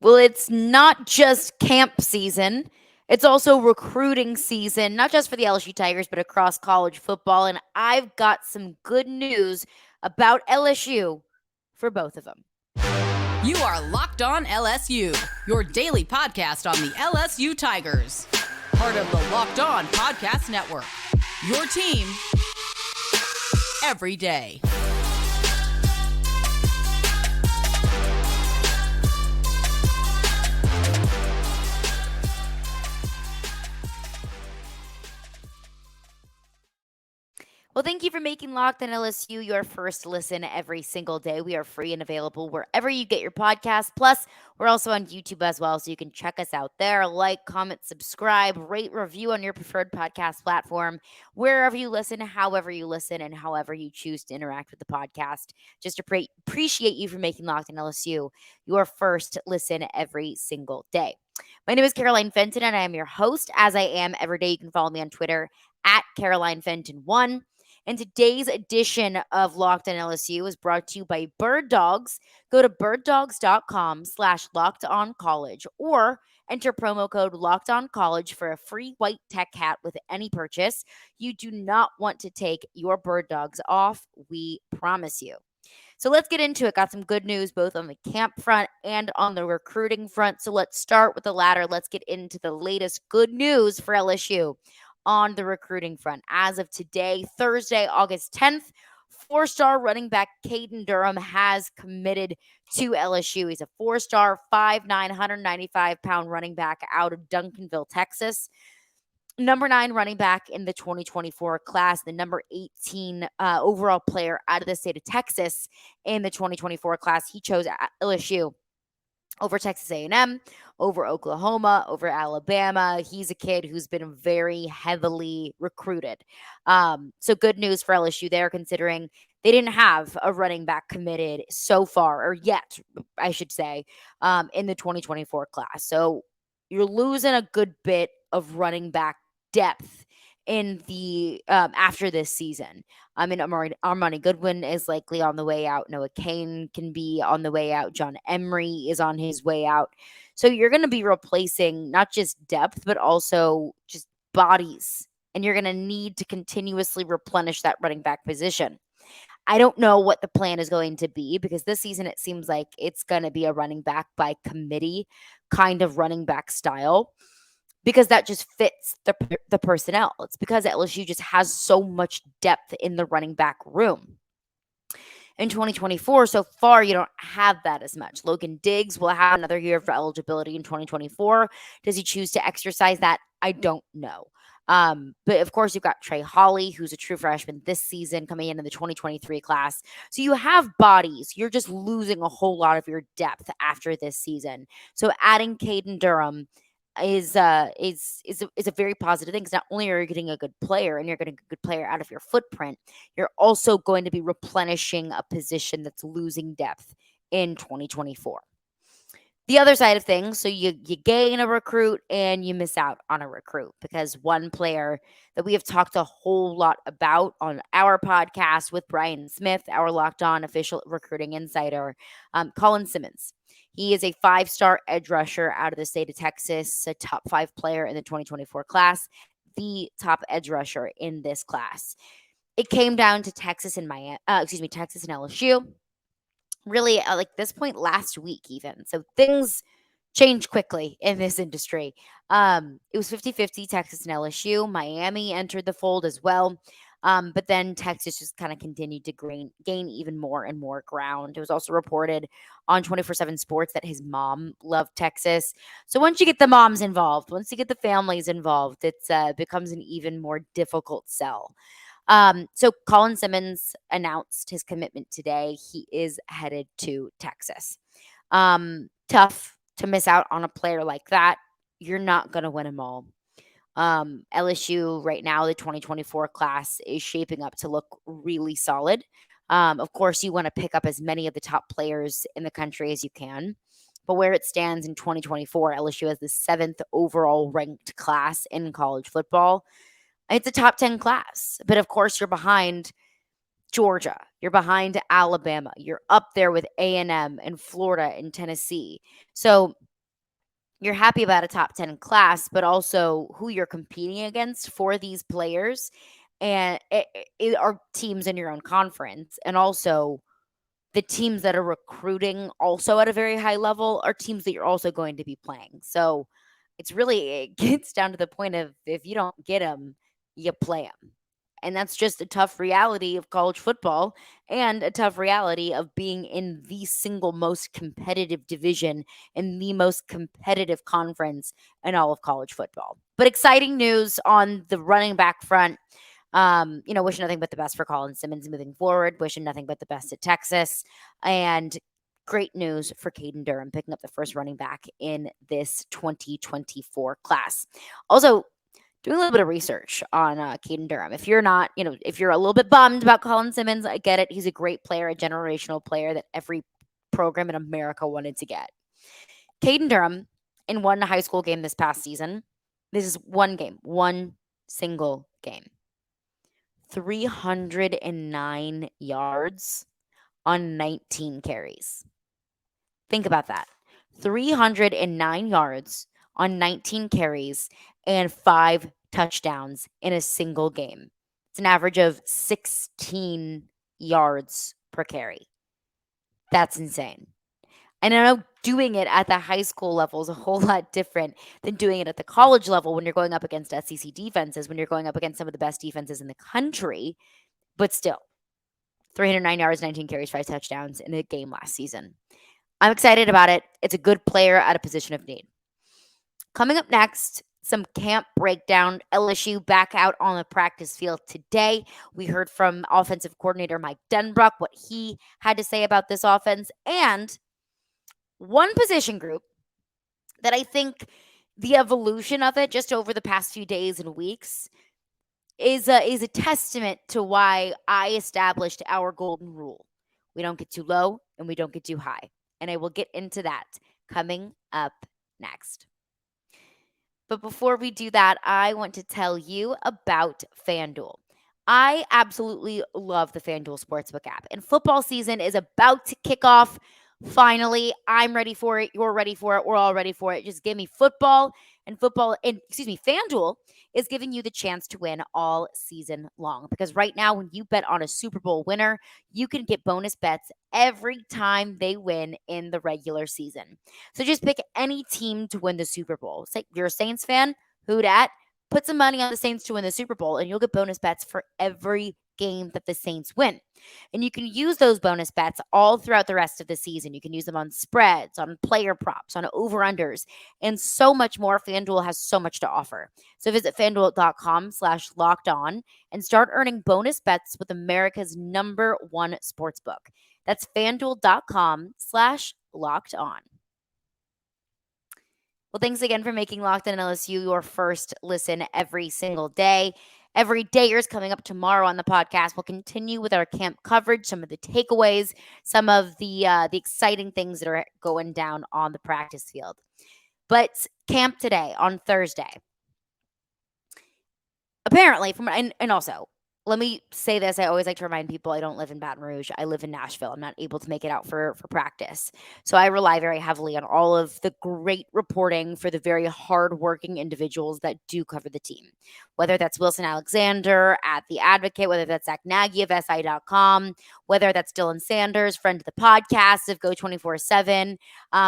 Well, it's not just camp season. It's also recruiting season, not just for the LSU Tigers, but across college football. And I've got some good news about LSU for both of them. You are Locked On LSU, your daily podcast on the LSU Tigers. Part of the Locked On Podcast Network. Your team every day. Well, thank you for making Locked On LSU your first listen every single day. We are free and available wherever you get your podcast. Plus, we're also on YouTube as well, so you can check us out there. Like, comment, subscribe, rate, review on your preferred podcast platform, wherever you listen, however you listen, and however you choose to interact with the podcast. Just appreciate you for making Locked On LSU your first listen every single day. My name is Caroline Fenton, and I am your host, as I am every day. You can follow me on Twitter at Caroline Fenton1. And today's edition of Locked On LSU is brought to you by Bird Dogs. Go to birddogs.com/lockedoncollege or enter promo code LockedOnCollege for a free white tech hat with any purchase. You do not want to take your Bird Dogs off, we promise you. So let's get into it. Got some good news both on the camp front and on the recruiting front. So let's start with the latter. Let's get into the latest good news for LSU on the recruiting front. As of today, Thursday, August 10th, four-star running back Caden Durham has committed to LSU. He's a four-star, 5'9", 195-pound running back out of Duncanville, Texas. Number 9 running back in the 2024 class, the number 18 overall player out of the state of Texas in the 2024 class. He chose LSU over Texas A&M, over Oklahoma, over Alabama. He's a kid who's been very heavily recruited. So good news for LSU there, considering they didn't have a running back committed so far, or yet, I should say, in the 2024 class. So you're losing a good bit of running back depth in the after this season. I mean, Armani Goodwin is likely on the way out. Noah Kane can be on the way out. John Emery is on his way out. So you're going to be replacing not just depth, but also just bodies. And you're going to need to continuously replenish that running back position. I don't know what the plan is going to be, because this season it seems like it's going to be a running back by committee kind of running back style, because that just fits the personnel. It's because LSU just has so much depth in the running back room. In 2024, so far, you don't have that as much. Logan Diggs will have another year for eligibility in 2024. Does he choose to exercise that? I don't know. But of course, you've got Trey Holly, who's a true freshman this season, coming in the 2023 class. So you have bodies. You're just losing a whole lot of your depth after this season. So adding Caden Durham is a very positive thing, because not only are you getting a good player, and you're getting a good player out of your footprint, you're also going to be replenishing a position that's losing depth in 2024. The other side of things, so you gain a recruit and you miss out on a recruit, because one player that we have talked a whole lot about on our podcast with Brian Smith, our Locked On official recruiting insider, Colin Simmons. He is a 5-star edge rusher out of the state of Texas, a top 5 player in the 2024 class, the top edge rusher in this class. It came down to Texas and LSU. Really, like this point last week even. So things change quickly in this industry. It was 50-50 Texas and LSU. Miami entered the fold as well. But then Texas just kind of continued to gain even more and more ground. It was also reported on 24/7 Sports that his mom loved Texas. So once you get the moms involved, once you get the families involved, it becomes an even more difficult sell. So Colin Simmons announced his commitment today. He is headed to Texas. Tough to miss out on a player like that. You're not going to win them all. LSU right now, the 2024 class is shaping up to look really solid. Of course, you want to pick up as many of the top players in the country as you can. But where it stands in 2024, LSU has the 7th overall ranked class in college football. It's a top 10 class. But of course, you're behind Georgia. You're behind Alabama. You're up there with A&M and Florida and Tennessee. So you're happy about a top 10 class, but also who you're competing against for these players and it are teams in your own conference, and also the teams that are recruiting also at a very high level are teams that you're also going to be playing. So it's really, it gets down to the point of if you don't get them, you play them. And that's just a tough reality of college football and a tough reality of being in the single most competitive division in the most competitive conference in all of college football. But exciting news on the running back front. Wishing nothing but the best for Colin Simmons moving forward, wishing nothing but the best at Texas, and great news for Caden Durham picking up the first running back in this 2024 class. Also, doing a little bit of research on Caden Durham. If you're not, if you're a little bit bummed about Colin Simmons, I get it. He's a great player, a generational player that every program in America wanted to get. Caden Durham in one high school game this past season. This is one game, one single game. 309 yards on 19 carries. Think about that. 309 yards on 19 carries and 5 touchdowns in a single game. It's an average of 16 yards per carry. That's insane. And I know doing it at the high school level is a whole lot different than doing it at the college level when you're going up against SEC defenses, when you're going up against some of the best defenses in the country. But still, 309 yards, 19 carries, 5 touchdowns in a game last season. I'm excited about it. It's a good player at a position of need. Coming up next, some camp breakdown. LSU back out on the practice field today. We heard from offensive coordinator Mike Denbrock what he had to say about this offense, and one position group that I think the evolution of it just over the past few days and weeks is a testament to why I established our golden rule. We don't get too low and we don't get too high. And I will get into that coming up next. But before we do that, I want to tell you about FanDuel. I absolutely love the FanDuel Sportsbook app, and football season is about to kick off. Finally, I'm ready for it. You're ready for it. We're all ready for it. Just give me football, and FanDuel is giving you the chance to win all season long, because right now when you bet on a Super Bowl winner, you can get bonus bets every time they win in the regular season. So just pick any team to win the Super Bowl. Say you're a Saints fan, who dat? Put some money on the Saints to win the Super Bowl, and you'll get bonus bets for every game that the Saints win. And you can use those bonus bets all throughout the rest of the season. You can use them on spreads, on player props, on over-unders, and so much more. FanDuel has so much to offer. So visit FanDuel.com/lockedon and start earning bonus bets with America's #1 sportsbook. That's FanDuel.com/lockedon. Well, thanks again for making Locked On LSU your first listen every single day. Every Dayers coming up tomorrow on the podcast. We'll continue with our camp coverage, some of the takeaways, some of the exciting things that are going down on the practice field. But camp today on Thursday. Apparently, and also, let me say this. I always like to remind people I don't live in Baton Rouge. I live in Nashville. I'm not able to make it out for practice. So I rely very heavily on all of the great reporting for the very hardworking individuals that do cover the team. Whether that's Wilson Alexander at The Advocate, whether that's Zach Nagy of SI.com, whether that's Dylan Sanders, friend of the podcast of Go 24/7,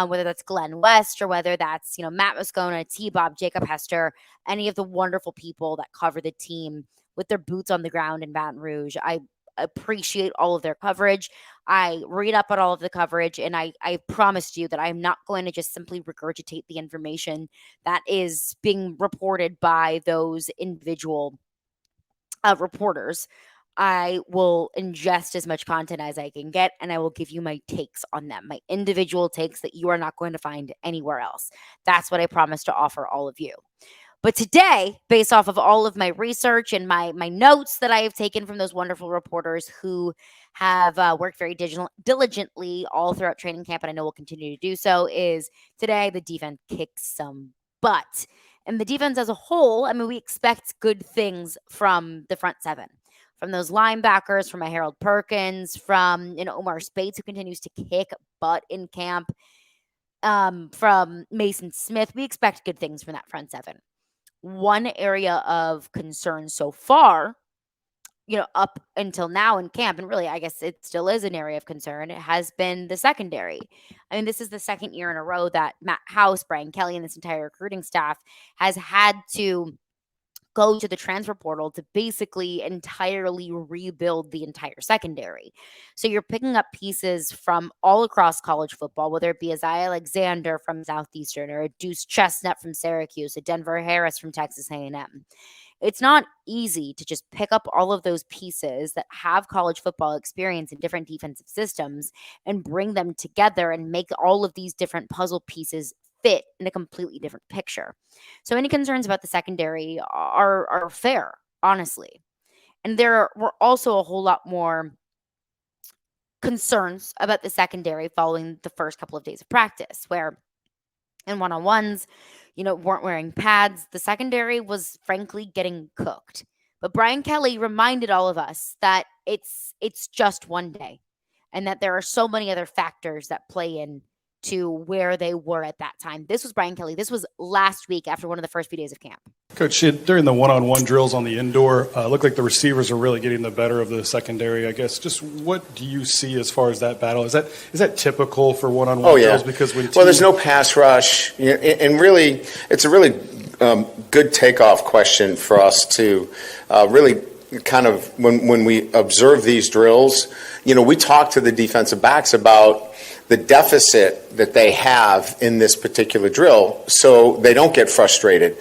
whether that's Glenn West, or whether that's, Matt Moscona, T-Bob, Jacob Hester, any of the wonderful people that cover the team with their boots on the ground in Baton Rouge. I appreciate all of their coverage. I read up on all of the coverage, and I promised you that I'm not going to just simply regurgitate the information that is being reported by those individual reporters. I will ingest as much content as I can get, and I will give you my takes on them, my individual takes that you are not going to find anywhere else. That's what I promise to offer all of you. But today, based off of all of my research and my notes that I have taken from those wonderful reporters who have worked very diligently all throughout training camp, and I know will continue to do so, is today the defense kicks some butt. And the defense as a whole, we expect good things from the front seven, from those linebackers, from a Harold Perkins, from Omar Spates, who continues to kick butt in camp. from Mason Smith. We expect good things from that front seven. One area of concern so far, up until now in camp, and really, I guess it still is an area of concern, it has been the secondary. I mean, this is the second year in a row that Matt House, Brian Kelly, and this entire recruiting staff has had to go to the transfer portal to basically entirely rebuild the entire secondary. So you're picking up pieces from all across college football, whether it be Isaiah Alexander from Southeastern or a Duce Chestnut from Syracuse, a Denver Harris from Texas A&M. It's not easy to just pick up all of those pieces that have college football experience in different defensive systems and bring them together and make all of these different puzzle pieces fit in a completely different picture. So any concerns about the secondary are fair, honestly. And there were also a whole lot more concerns about the secondary following the first couple of days of practice, where in one-on-ones, weren't wearing pads. The secondary was frankly getting cooked. But Brian Kelly reminded all of us that it's just one day and that there are so many other factors that play in to where they were at that time. This was Brian Kelly. This was last week after one of the first few days of camp. Coach, during the one-on-one drills on the indoor, looked like the receivers are really getting the better of the secondary, I guess. Just what do you see as far as that battle? Is that typical for one-on-one drills? Because there's no pass rush. And really, it's a really good takeoff question for us to really kind of, when we observe these drills, we talk to the defensive backs about the deficit that they have in this particular drill so they don't get frustrated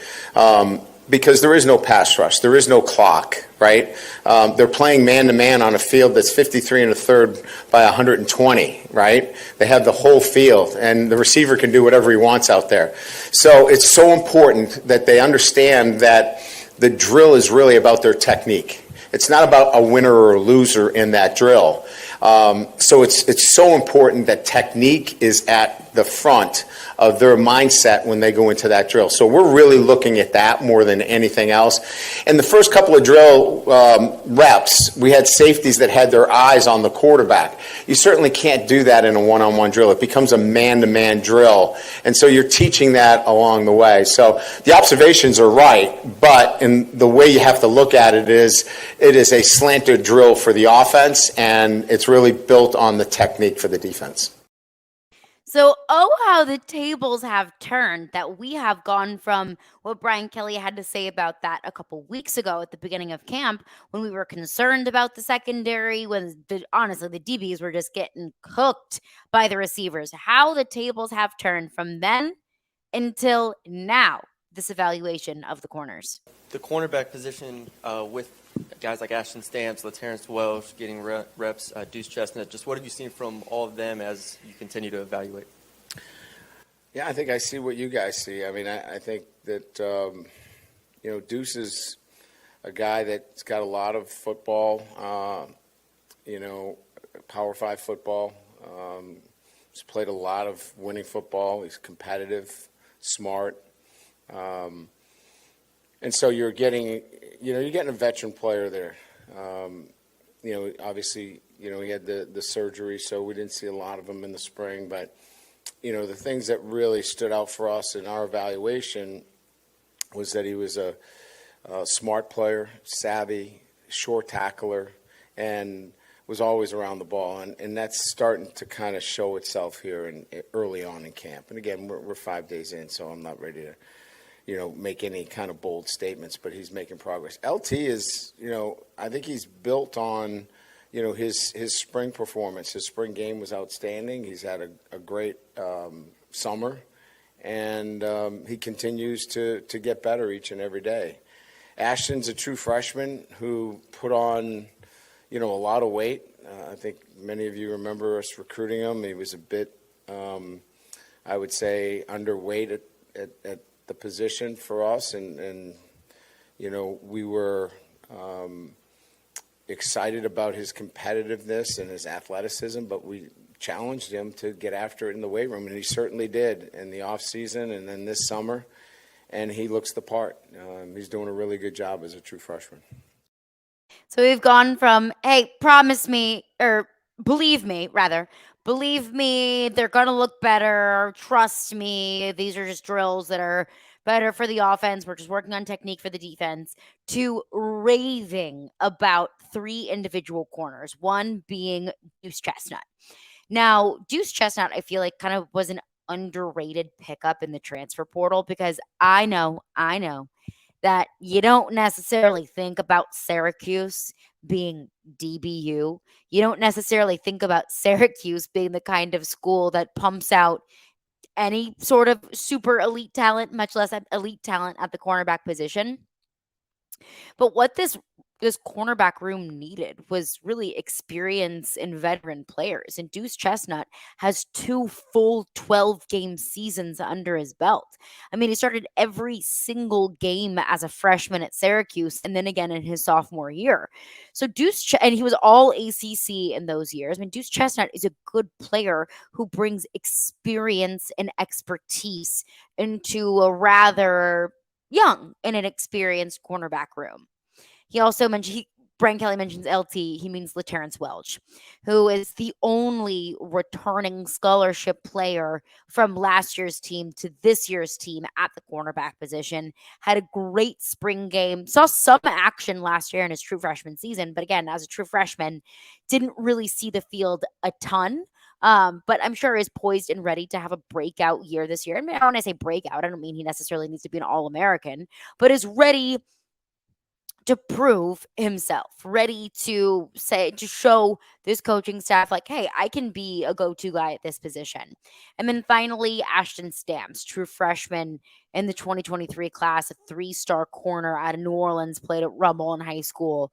because there is no pass rush. There is no clock, right? They're playing man-to-man on a field that's 53 1/3 by 120, right? They have the whole field, and the receiver can do whatever he wants out there. So it's so important that they understand that the drill is really about their technique. It's not about a winner or a loser in that drill. So it's so important that technique is at the front of their mindset when they go into that drill. So we're really looking at that more than anything else. And the first couple of drill reps, we had safeties that had their eyes on the quarterback. You certainly can't do that in a one-on-one drill. It becomes a man-to-man drill. And so you're teaching that along the way. So the observations are right, but in the way you have to look at it is a slanted drill for the offense, and it's really built on the technique for the defense. So, how the tables have turned, that we have gone from what Brian Kelly had to say about that a couple weeks ago at the beginning of camp when we were concerned about the secondary, when honestly the DBs were just getting cooked by the receivers. How the tables have turned from then until now, this evaluation of the corners. The cornerback position with guys like Ashton Stamps, LaTerrence Welsh getting reps, Duce Chestnut. Just what have you seen from all of them as you continue to evaluate? Yeah, I think I see what you guys see. I mean, I think that, Duce is a guy that's got a lot of football, Power 5 football. He's played a lot of winning football. He's competitive, smart. And so you're getting a veteran player there. Obviously, he had the surgery, so we didn't see a lot of him in the spring. But, the things that really stood out for us in our evaluation was that he was a smart player, savvy, short tackler, and was always around the ball. And that's starting to kind of show itself here early on in camp. And, again, we're 5 days in, so I'm not ready to make any kind of bold statements, but he's making progress. LT is, I think he's built on, his spring performance. His spring game was outstanding. He's had a great summer, and he continues to get better each and every day. Ashton's a true freshman who put on, a lot of weight. I think many of you remember us recruiting him. He was a bit, I would say, underweight at the position for us, and we were excited about his competitiveness and his athleticism, but we challenged him to get after it in the weight room, and he certainly did in the off season and then this summer, and he looks the part. He's doing a really good job as a true freshman. So we've gone from, hey, promise me, or believe me, rather, believe me, they're going to look better. Trust me. These are just drills that are better for the offense. We're just working on technique for the defense, to raving about 3 individual corners, one being Duce Chestnut. Now, Duce Chestnut, I feel like kind of was an underrated pickup in the transfer portal, because I know that you don't necessarily think about Syracuse being DBU. You don't necessarily think about Syracuse being the kind of school that pumps out any sort of super elite talent, much less elite talent at the cornerback position. But what this cornerback room needed was really experience and veteran players. And Duce Chestnut has 2 full 12-game seasons under his belt. I mean, he started every single game as a freshman at Syracuse and then again in his sophomore year. So and he was all ACC in those years. I mean, Duce Chestnut is a good player who brings experience and expertise into a rather young and inexperienced cornerback room. He also mentioned, Brian Kelly mentions LT, he means LaTerrence Welch, who is the only returning scholarship player from last year's team to this year's team at the cornerback position. Had a great spring game, saw some action last year in his true freshman season, but again, as a true freshman, didn't really see the field a ton. But I'm sure is poised and ready to have a breakout year this year. And when I say breakout, I don't mean he necessarily needs to be an All-American, but is ready to prove himself, ready to show this coaching staff, like, hey, I can be a go-to guy at this position. And then finally, Ashton Stamps, true freshman in the 2023 class, a 3-star corner out of New Orleans, played at Rummel in high school.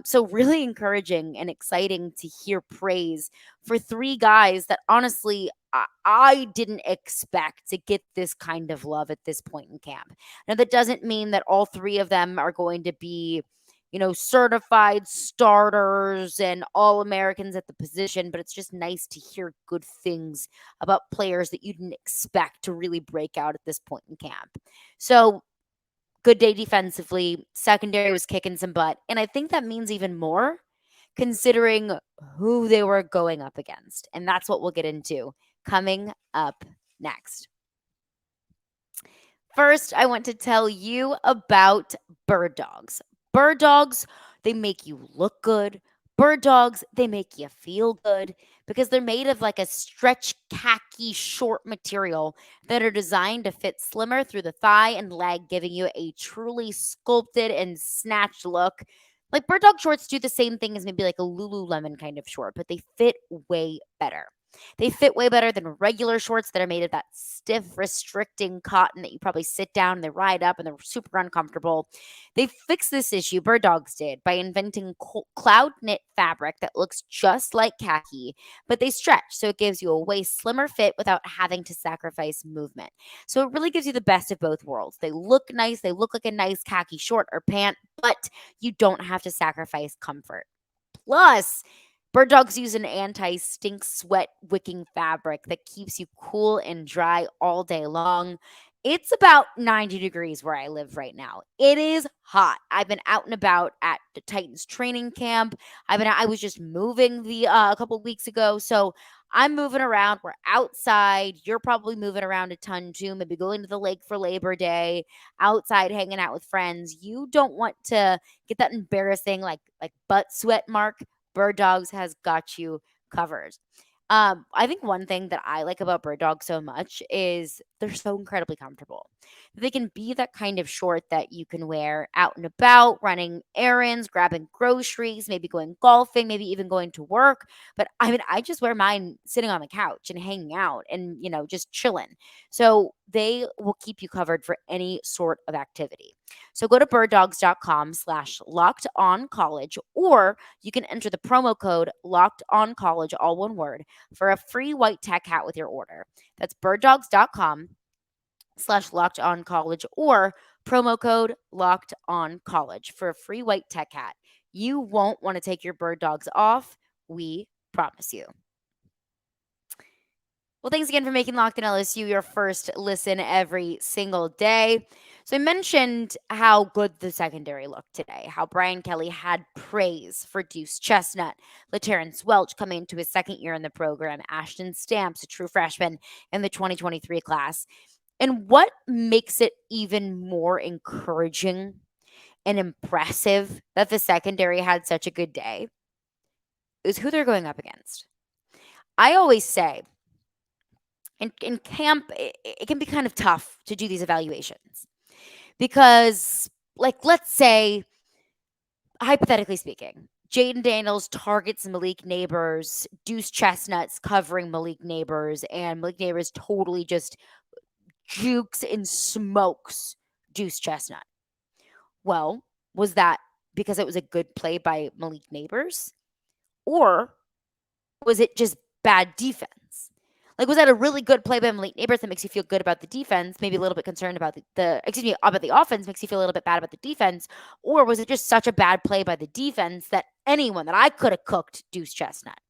So really encouraging and exciting to hear praise for 3 guys that honestly I didn't expect to get this kind of love at this point in camp. Now, that doesn't mean that all 3 of them are going to be, certified starters and All-Americans at the position, but it's just nice to hear good things about players that you didn't expect to really break out at this point in camp. So, good day defensively. Secondary was kicking some butt. And I think that means even more considering who they were going up against. And that's what we'll get into coming up next. First, I want to tell you about bird dogs. Bird dogs, they make you look good. Bird dogs, they make you feel good because they're made of like a stretch khaki short material that are designed to fit slimmer through the thigh and leg, giving you a truly sculpted and snatched look. Like bird dog shorts do the same thing as maybe like a Lululemon kind of short, but they fit way better. They fit way better than regular shorts that are made of that stiff, restricting cotton that you probably sit down and they ride up and they're super uncomfortable. They fixed this issue, Bird Dogs did, by inventing cloud knit fabric that looks just like khaki, but they stretch, so it gives you a way slimmer fit without having to sacrifice movement. So it really gives you the best of both worlds. They look nice, they look like a nice khaki short or pant, but you don't have to sacrifice comfort. Plus, bird dogs use an anti-stink sweat wicking fabric that keeps you cool and dry all day long. It's about 90 degrees where I live right now. It is hot. I've been out and about at the Titans training camp. I was just moving a couple weeks ago, so I'm moving around. We're outside. You're probably moving around a ton too. Maybe going to the lake for Labor Day, outside hanging out with friends. You don't want to get that embarrassing like butt sweat mark. Bird Dogs has got you covered. I think one thing that I like about Bird Dogs so much is they're so incredibly comfortable. They can be that kind of short that you can wear out and about, running errands, grabbing groceries, maybe going golfing, maybe even going to work. But I just wear mine sitting on the couch and hanging out and, just chilling. So they will keep you covered for any sort of activity. So go to birddogs.com/lockedoncollege, or you can enter the promo code lockedoncollege, all one word, for a free white tech hat with your order. That's birddogs.com/lockedoncollege, or promo code lockedoncollege for a free white tech hat. You won't want to take your bird dogs off. We promise you. Well, thanks again for making Locked On LSU your first listen every single day. So I mentioned how good the secondary looked today, how Brian Kelly had praise for Duce Chestnut, LaTerrence Welch coming into his second year in the program, Ashton Stamps, a true freshman in the 2023 class. And what makes it even more encouraging and impressive that the secondary had such a good day is who they're going up against. I always say, in camp, it can be kind of tough to do these evaluations because, like, let's say, hypothetically speaking, Jaden Daniels targets Malik Neighbors, Duce Chestnut's covering Malik Neighbors, and Malik Neighbors totally just jukes and smokes Duce Chestnut. Well, was that because it was a good play by Malik Neighbors? Or was it just bad defense? Like, was that a really good play by Malik Neighbors that makes you feel good about the defense, maybe a little bit concerned about about the offense, makes you feel a little bit bad about the defense? Or was it just such a bad play by the defense that I could have cooked Duce Chestnut?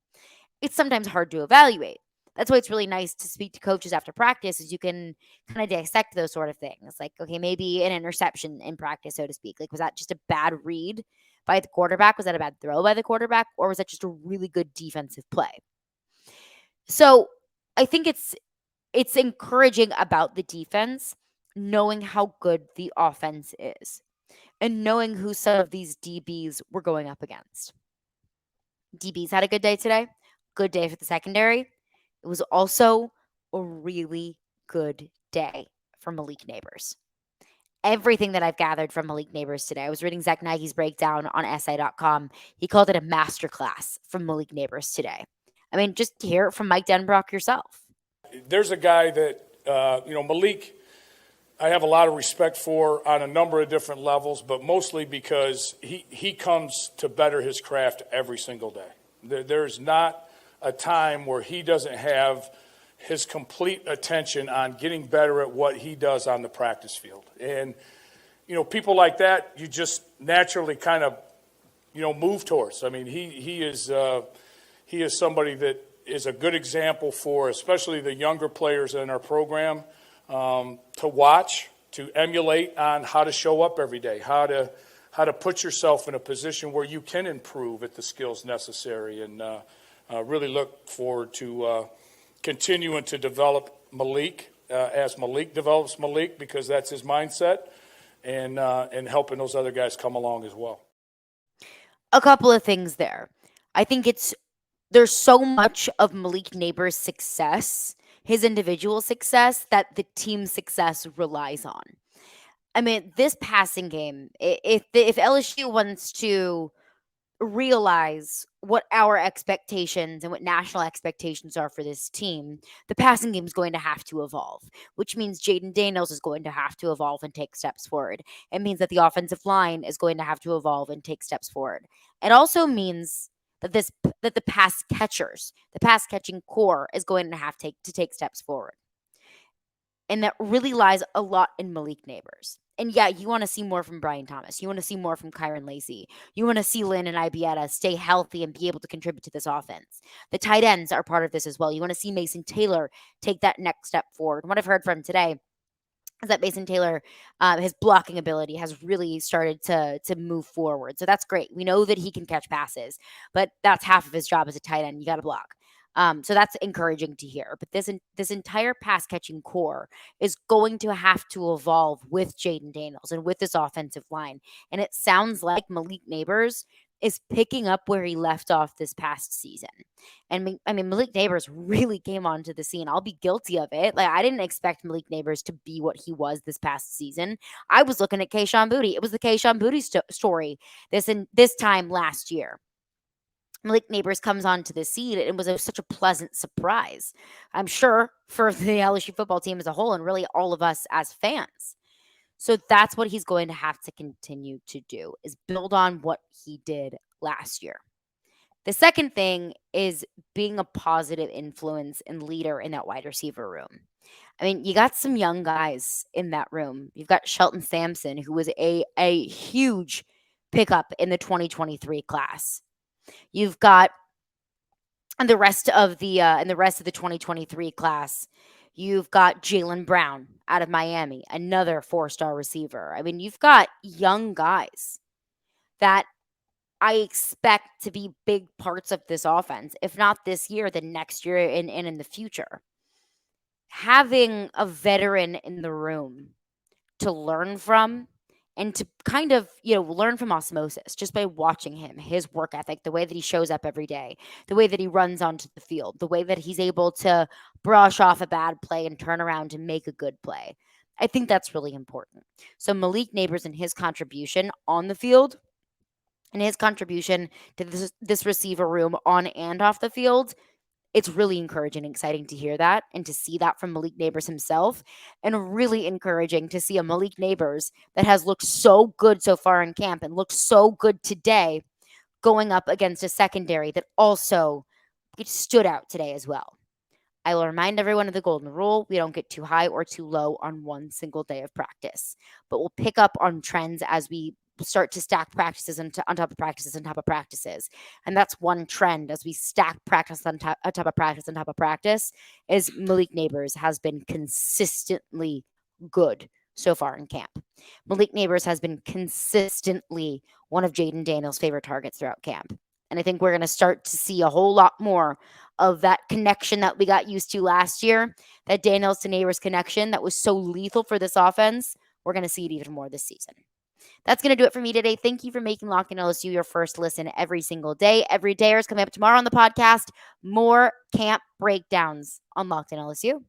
It's sometimes hard to evaluate. That's why it's really nice to speak to coaches after practice, is you can kind of dissect those sort of things. Like, okay, maybe an interception in practice, so to speak. Like, was that just a bad read by the quarterback? Was that a bad throw by the quarterback? Or was that just a really good defensive play? So I think it's encouraging about the defense, knowing how good the offense is and knowing who some of these DBs were going up against. DBs had a good day today. Good day for the secondary. It was also a really good day for Malik Neighbors. Everything that I've gathered from Malik Neighbors today, I was reading Zach Nagy's breakdown on SI.com. He called it a masterclass from Malik Neighbors today. I mean, just hear it from Mike Denbrock yourself. There's a guy that, Malik, I have a lot of respect for on a number of different levels, but mostly because he comes to better his craft every single day. There's not a time where he doesn't have his complete attention on getting better at what he does on the practice field. And, people like that, you just naturally kind of, move towards. I mean, he is somebody that is a good example for especially the younger players in our program to watch, to emulate on how to show up every day, how to put yourself in a position where you can improve at the skills necessary, and really look forward to continuing to develop Malik as Malik develops Malik, because that's his mindset, and helping those other guys come along as well. A couple of things there. I think there's so much of Malik Neighbors' success, his individual success, that the team's success relies on. I mean, this passing game, if LSU wants to realize what our expectations and what national expectations are for this team, the passing game is going to have to evolve, which means Jaden Daniels is going to have to evolve and take steps forward. It means that the offensive line is going to have to evolve and take steps forward. It also means that the pass catchers, the pass catching core, is going to have to take steps forward. And that really lies a lot in Malik Neighbors. And yeah, you want to see more from Brian Thomas. You want to see more from Kyron Lacey. You want to see Lynn and Ibieta stay healthy and be able to contribute to this offense. The tight ends are part of this as well. You want to see Mason Taylor take that next step forward. And what I've heard from today is that Mason Taylor, his blocking ability has really started to move forward. So that's great. We know that he can catch passes, but that's half of his job as a tight end. You got to block. So that's encouraging to hear. But this entire pass catching core is going to have to evolve with Jaden Daniels and with this offensive line. And it sounds like Malik Neighbors is picking up where he left off this past season. And I mean, Malik Neighbors really came onto the scene. I'll be guilty of it. Like, I didn't expect Malik Neighbors to be what he was this past season. I was looking at Kayshon Boutte. It was the Kayshon Boutte story this time last year. Malik Neighbors comes onto the scene, and it was such a pleasant surprise, I'm sure, for the LSU football team as a whole, and really all of us as fans. So that's what he's going to have to continue to do, is build on what he did last year. The second thing is being a positive influence and leader in that wide receiver room. I mean, you got some young guys in that room. You've got Shelton Sampson, who was a huge pickup in the 2023 class. You've got And the rest of the 2023 class, you've got Jaylen Brown out of Miami, another 4-star receiver. I mean, you've got young guys that I expect to be big parts of this offense, if not this year, then next year and in the future. Having a veteran in the room to learn from and to kind of, learn from osmosis just by watching him, his work ethic, the way that he shows up every day, the way that he runs onto the field, the way that he's able to brush off a bad play and turn around to make a good play. I think that's really important. So Malik Neighbors and his contribution on the field and his contribution to this receiver room on and off the field, it's really encouraging and exciting to hear that and to see that from Malik Neighbors himself, and really encouraging to see a Malik Neighbors that has looked so good so far in camp and looked so good today going up against a secondary that also stood out today as well. I will remind everyone of the golden rule. We don't get too high or too low on one single day of practice, but we'll pick up on trends as we start to stack practices on top of practices on top of practices. And that's one trend as we stack practice on top of practice on top of practice is Malik Neighbors has been consistently good so far in camp. Malik Neighbors has been consistently one of Jaden Daniels' favorite targets throughout camp. And I think we're going to start to see a whole lot more of that connection that we got used to last year, that Daniels to Neighbors connection that was so lethal for this offense. We're going to see it even more this season. That's going to do it for me today. Thank you for making Locked On LSU your first listen every single day. Every day is coming up tomorrow on the podcast. More camp breakdowns on Locked On LSU.